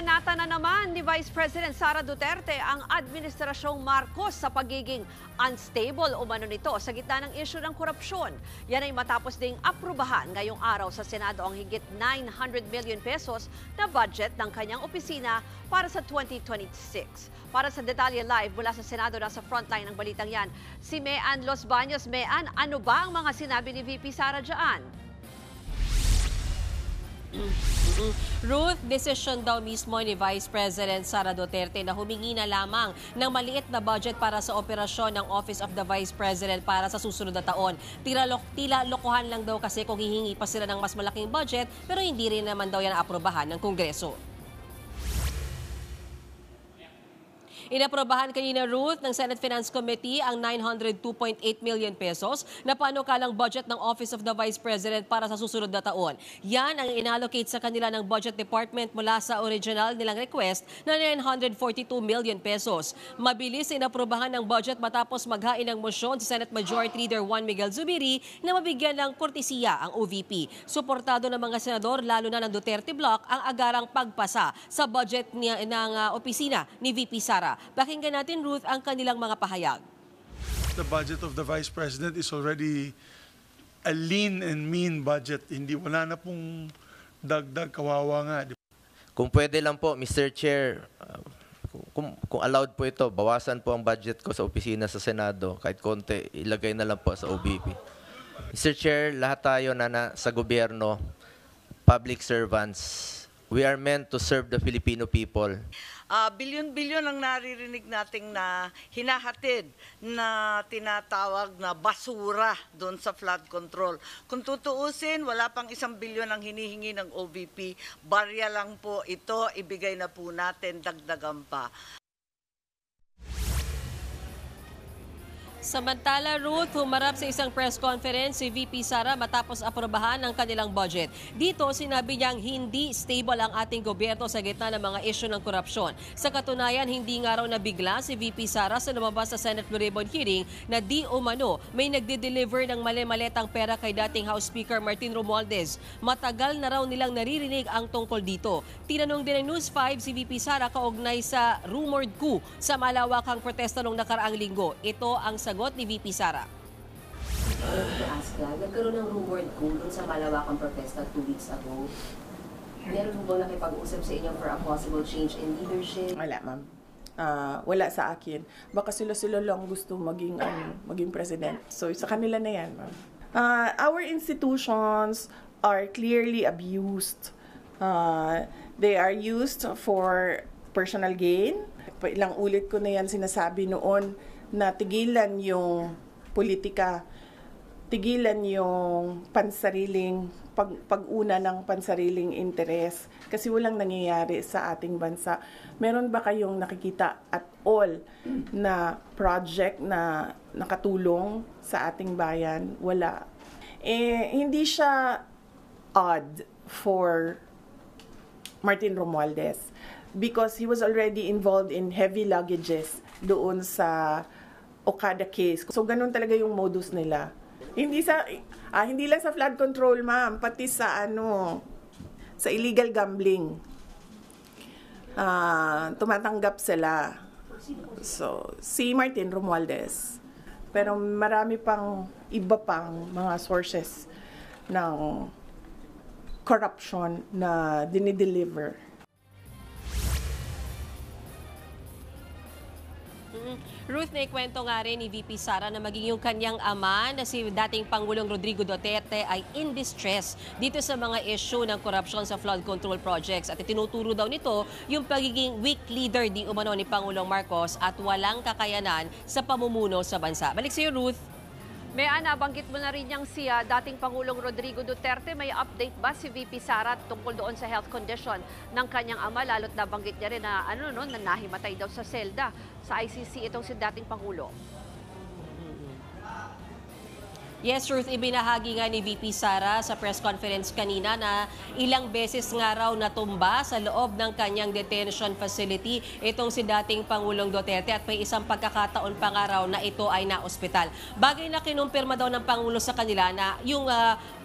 Binanata na naman ni Vice President Sara Duterte ang Administrasyong Marcos sa pagiging unstable umano nito sa gitna ng issue ng korupsyon. Yan ay matapos ding aprubahan ngayong araw sa Senado ang higit 900 million pesos na budget ng kanyang opisina para sa 2026. Para sa detalye live mula sa Senado, nasa frontline ng balitang yan, si Mean Los Baños. Mean, ano ba ang mga sinabi ni VP Sara dyan? Ruth, desisyon daw mismo ni Vice President Sara Duterte na humingi na lamang ng maliit na budget para sa operasyon ng Office of the Vice President para sa susunod na taon. Tila lokohan lang daw kasi kung hihingi pa sila ng mas malaking budget, pero hindi rin naman daw yan aprobahan ng Kongreso. Inaprobahan kanina, Ruth, ng Senate Finance Committee ang 902.8 million pesos na panukalang budget ng Office of the Vice President para sa susunod na taon. Yan ang inallocate sa kanila ng Budget Department mula sa original nilang request na 942 million pesos. Mabilis inaprobahan ng budget matapos maghain ng motion si Senate Majority Leader Juan Miguel Zubiri na mabigyan ng kortesiya ang OVP. Suportado ng mga senador, lalo na ng Duterte Bloc, ang agarang pagpasa sa budget ng opisina ni VP Sara. Pakinggan natin, Ruth, ang kanilang mga pahayag. The budget of the Vice President is already a lean and mean budget. Wala na pong dagdag, kawawa nga. Kung pwede lang po, Mr. Chair, kung allowed po ito, bawasan po ang budget ko sa opisina sa Senado. Kahit konti, ilagay na lang po sa OVP. Mr. Chair, lahat tayo na sa gobyerno, public servants, we are meant to serve the Filipino people. Bilyon-bilyon ang naririnig nating na hinahatid na tinatawag na basura doon sa flood control. Kung tutuusin, wala pang 1 bilyon ang hinihingi ng OVP. Barya lang po ito, ibigay na po natin, dagdagan pa. Samantala, Ruth, humarap sa isang press conference si VP Sara matapos aprobahan ang kanilang budget. Dito, sinabi niyang hindi stable ang ating gobyerno sa gitna ng mga isyu ng korupsyon. Sa katunayan, hindi nga raw nabigla si VP Sara sa lumabas sa Senate Blue Ribbon hearing na di umano may nagde-deliver ng mali-maletang pera kay dating House Speaker Martin Romualdez. Matagal na raw nilang naririnig ang tungkol dito. Tinanong din ng News 5 si VP Sara kaugnay sa rumored coup sa malawakang protesta noong nakaraang linggo. Ito ang sagot ni VP Sara. Nagkaroon ng rumored coup dun sa malawakang protesta 2 weeks ago. Meron mo ba nakipag-usap sa inyo for a possible change in leadership? Wala, ma'am. Wala sa akin. Baka sila lang gusto maging president. So, sa kanila na yan, ma'am. Our institutions are clearly abused. They are used for personal gain. Ilang ulit ko na yan sinasabi noon na tigilan yung politika, tigilan yung pag-una ng pansariling interes kasi walang nangyayari sa ating bansa. Meron ba kayong nakikita at all na project na nakatulong sa ating bayan? Wala. Hindi siya odd for Martin Romualdez because he was already involved in heavy luggages doon sa Okada case. So, ganun talaga yung modus nila. Hindi lang sa flood control, ma'am, pati sa sa illegal gambling. Tumatanggap sila. So, si Martin Romualdez. Pero marami pang iba pang mga sources ng corruption na dinideliver. Ruth, naikwento nga rin ni VP Sara na maging yung kanyang ama na si dating Pangulong Rodrigo Duterte ay in distress dito sa mga issue ng korupsyon sa flood control projects. At itinuturo daw nito yung pagiging weak leader di umano ni Pangulong Marcos at walang kakayanan sa pamumuno sa bansa. Balik sa iyo, Ruth. Mean, nabanggit mo na rin yung si dating Pangulong Rodrigo Duterte. May update ba si VP Sara tungkol doon sa health condition ng kanyang ama? Lalo't nabanggit niya rin na, na nahimatay daw sa selda sa ICC itong si dating Pangulo. Yes, Ruth, ibinahagi nga ni VP Sara sa press conference kanina na ilang beses nga raw natumba sa loob ng kanyang detention facility itong si dating Pangulong Duterte at may isang pagkakataon pa nga raw na ito ay na-ospital. Bagay na kinumpirma daw ng Pangulo sa kanila na yung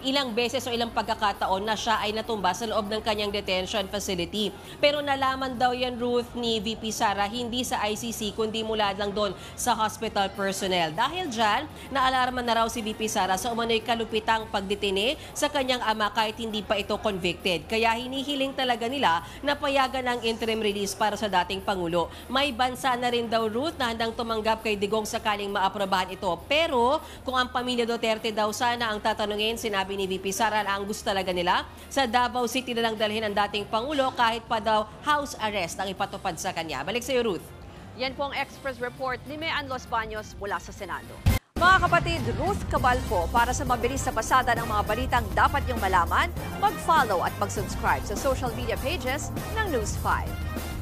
ilang beses o ilang pagkakataon na siya ay natumba sa loob ng kanyang detention facility. Pero nalaman daw yan, Ruth, ni VP Sara, hindi sa ICC kundi mula lang doon sa hospital personnel. Dahil dyan, naalarma na raw si VP Sara sa umano'y kalupitang pagdetine sa kanyang ama kahit hindi pa ito convicted. Kaya hinihiling talaga nila na payagan ang interim release para sa dating Pangulo. May bansa na rin daw, Ruth, na handang tumanggap kay Digong sakaling maaprobahan ito. Pero kung ang pamilya Duterte daw sana ang tatanungin, sinabi ni VP Sara na ang gusto talaga nila sa Davao City na lang dalhin ang dating Pangulo kahit pa daw house arrest ang ipatupad sa kanya. Balik sa iyo, Ruth. Yan po ang Express Report ni Mean Los Baños mula sa Senado. Mga kapatid, Ruth Cabalpo, para sa mabilis na pasada ng mga balitang dapat niyong malaman, mag-follow at mag-subscribe sa social media pages ng News 5.